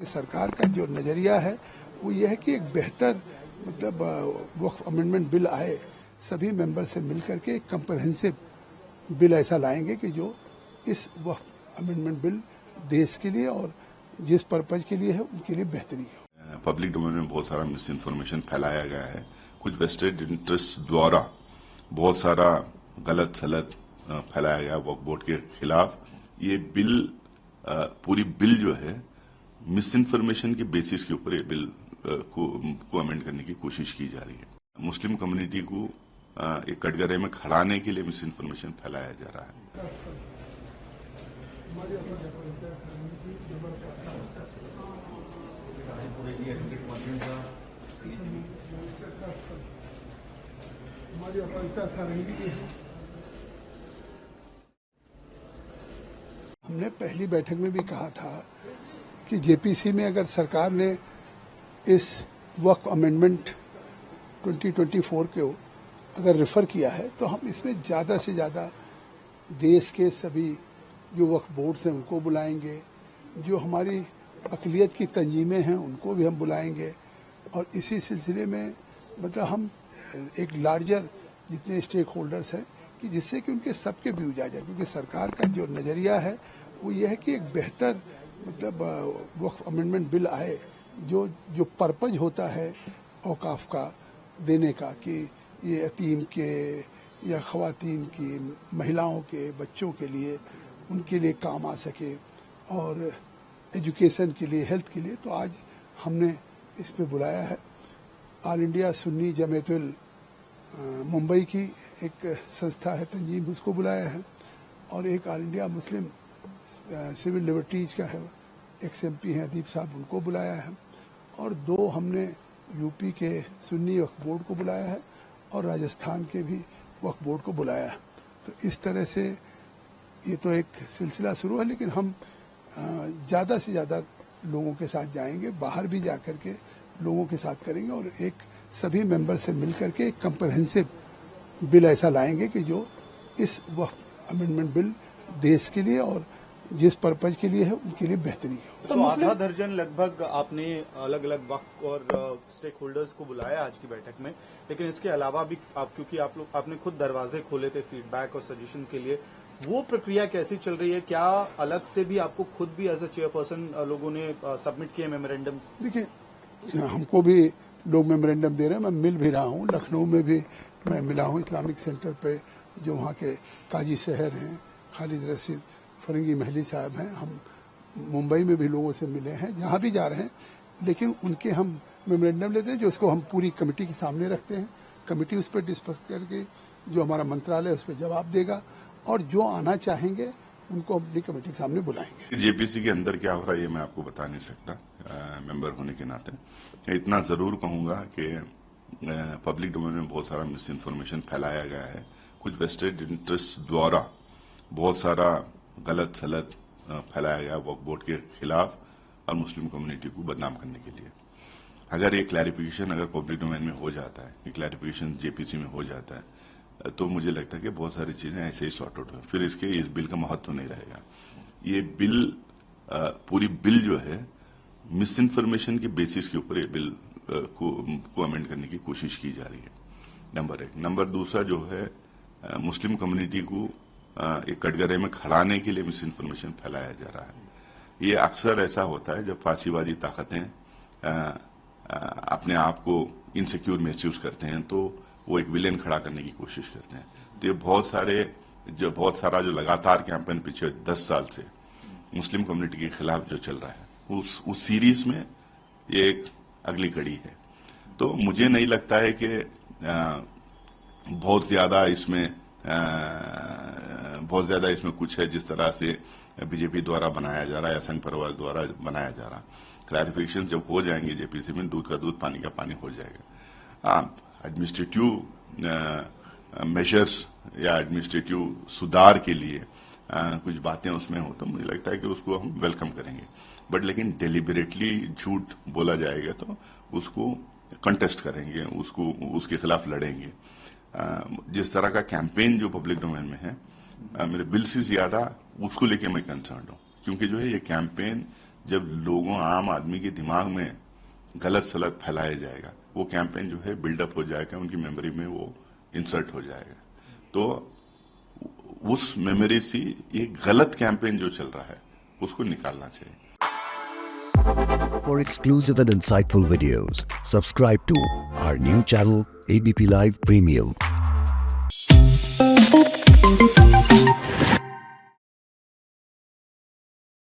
सरकार का जो नजरिया है वो ये है कि एक बेहतर मतलब वक्फ अमेंडमेंट बिल आए, सभी मेंबर से मिलकर के एक कंप्रहेंसिव बिल ऐसा लाएंगे कि जो इस वक्फ अमेंडमेंट बिल देश के लिए और जिस पर्पज के लिए है उनके लिए बेहतरी है। पब्लिक डोमेन में बहुत सारा मिस इन्फॉर्मेशन फैलाया गया है, कुछ वेस्टेड इंटरेस्ट द्वारा बहुत सारा गलत सलत फैलाया गया वक्फ बोर्ड के खिलाफ। ये बिल पूरी बिल जो है मिस इन्फॉर्मेशन के बेसिस के ऊपर ये बिल को अमेंड करने की कोशिश की जा रही है। मुस्लिम कम्युनिटी को एक कटघरे में खड़ाने के लिए मिस इन्फॉर्मेशन फैलाया जा रहा है। हमने पहली बैठक में भी कहा था कि जेपीसी में अगर सरकार ने इस वक्फ अमेंडमेंट 2024 को अगर रेफर किया है तो हम इसमें ज़्यादा से ज़्यादा देश के सभी जो वक्फ बोर्ड्स हैं उनको बुलाएंगे, जो हमारी अक़लियत की तंजीमें हैं उनको भी हम बुलाएंगे और इसी सिलसिले में मतलब हम एक लार्जर जितने स्टेक होल्डर्स हैं कि जिससे कि उनके सबके व्यूज आ जाए, क्योंकि सरकार का जो नज़रिया है वो ये है कि एक बेहतर मतलब वक्फ अमेंडमेंट बिल आए, जो पर्पज होता है औकाफ का देने का कि ये यतीम के या ख़वातीन की, महिलाओं के, बच्चों के लिए उनके लिए काम आ सके और एजुकेशन के लिए, हेल्थ के लिए। तो आज हमने इस पे बुलाया है ऑल इंडिया सुन्नी जमीयतुल मुंबई की एक संस्था है तंजीम, उसको बुलाया है और एक all India Muslim civil liberties का है XMP हैं अदीब साहब, उनको बुलाया है और दो हमने यूपी के सुन्नी वक्फ बोर्ड को बुलाया है और राजस्थान के भी वक्फ बोर्ड को बुलाया है। तो इस तरह से ये तो एक सिलसिला शुरू है, लेकिन हम ज़्यादा से ज़्यादा लोगों के साथ जाएंगे, बाहर भी जा कर के लोगों के साथ करेंगे और एक सभी मेंबर से मिलकर के एक कंप्रहेंसिव बिल ऐसा लाएंगे कि जो इस वक्फ अमेंडमेंट बिल देश के लिए और जिस पर्पज के लिए है उनके लिए बेहतरी है। तो आधा दर्जन लगभग आपने अलग अलग वक्फ और स्टेक होल्डर्स को बुलाया आज की बैठक में, लेकिन इसके अलावा भी क्योंकि आपने खुद दरवाजे खोले थे फीडबैक और सजेशन के लिए, वो प्रक्रिया कैसी चल रही है? क्या अलग से भी आपको खुद भी एज ए चेयरपर्सन लोगों ने सबमिट किए मेमोरेंडम्स? देखिए, हमको भी लोग मेमोरेंडम दे रहे हैं, मैं मिल भी रहा हूँ, लखनऊ में भी मैं मिला हूँ इस्लामिक सेंटर पे, जो वहाँ के काजी शहर हैं खालिद रशीद फरंगी महली साहब हैं, हम मुंबई में भी लोगों से मिले हैं, जहाँ भी जा रहे हैं, लेकिन उनके हम मेमोरेंडम लेते हैं जो उसको हम पूरी कमेटी के सामने रखते हैं। कमेटी उस पर डिस्कस करके जो हमारा मंत्रालय उस पर जवाब देगा और जो आना चाहेंगे उनको अपनी कमेटी के सामने बुलाएंगे। जेपीसी के अंदर क्या हो रहा है ये मैं आपको बता नहीं सकता मेंबर होने के नाते। इतना जरूर कहूंगा कि पब्लिक डोमेन में बहुत सारा मिस इन्फॉर्मेशन फैलाया गया है, कुछ वेस्टेड इंटरेस्ट द्वारा बहुत सारा गलत सलत फैलाया गया वक्फ बोर्ड के खिलाफ और मुस्लिम कम्युनिटी को बदनाम करने के लिए। अगर ये क्लैरिफिकेशन अगर पब्लिक डोमेन में हो जाता है, ये क्लैरिफिकेशन जेपीसी में हो जाता है, तो मुझे लगता है कि बहुत सारी चीजें ऐसे ही सॉर्ट आउट हो, फिर इस बिल का महत्व नहीं रहेगा। ये बिल पूरी बिल जो है मिस इन्फॉर्मेशन के बेसिस के ऊपर ये बिल को अमेंड करने की कोशिश की जा रही है, नंबर एक। नंबर दूसरा जो है मुस्लिम कम्युनिटी को एक कटघरे में खड़ाने के लिए मिस इन्फॉर्मेशन फैलाया जा रहा है। ये अक्सर ऐसा होता है जब फांसीवादी ताकतें अपने आप को इनसिक्योर महसूस करते हैं तो वो एक विलेन खड़ा करने की कोशिश करते हैं। तो ये बहुत सारा जो लगातार कैंपेन पिछले 10 साल से मुस्लिम कम्युनिटी के खिलाफ जो चल रहा है उस सीरीज में ये एक अगली कड़ी है। तो मुझे नहीं लगता है कि बहुत ज्यादा इसमें कुछ है जिस तरह से बीजेपी द्वारा बनाया जा रहा है या संघ परिवार द्वारा बनाया जा रहा है। क्लैरिफिकेशन जब हो जाएंगे जेपीसी में, दूध का दूध पानी का पानी हो जाएगा। एडमिनिस्ट्रेटिव मेजर्स या एडमिनिस्ट्रेटिव सुधार के लिए कुछ बातें उसमें हो तो मुझे लगता है कि उसको हम वेलकम करेंगे, बट लेकिन डेलिबरेटली झूठ बोला जाएगा तो उसको कंटेस्ट करेंगे, उसके खिलाफ लड़ेंगे। जिस तरह का कैंपेन जो पब्लिक डोमेन में है, मेरे बिल से ज्यादा उसको लेके मैं कंसर्न हूं, क्योंकि जो है ये कैंपेन जब लोगों आम आदमी के दिमाग में गलत सलत फैलाया जाएगा, वो कैंपेन जो है बिल्डअप हो जाएगा, उनकी मेमोरी में वो इंसर्ट हो जाएगा। तो उस मेमोरी से ये गलत कैंपेन जो चल रहा है उसको निकालना चाहिए। For exclusive and insightful videos, subscribe to our new channel ABP Live Premium.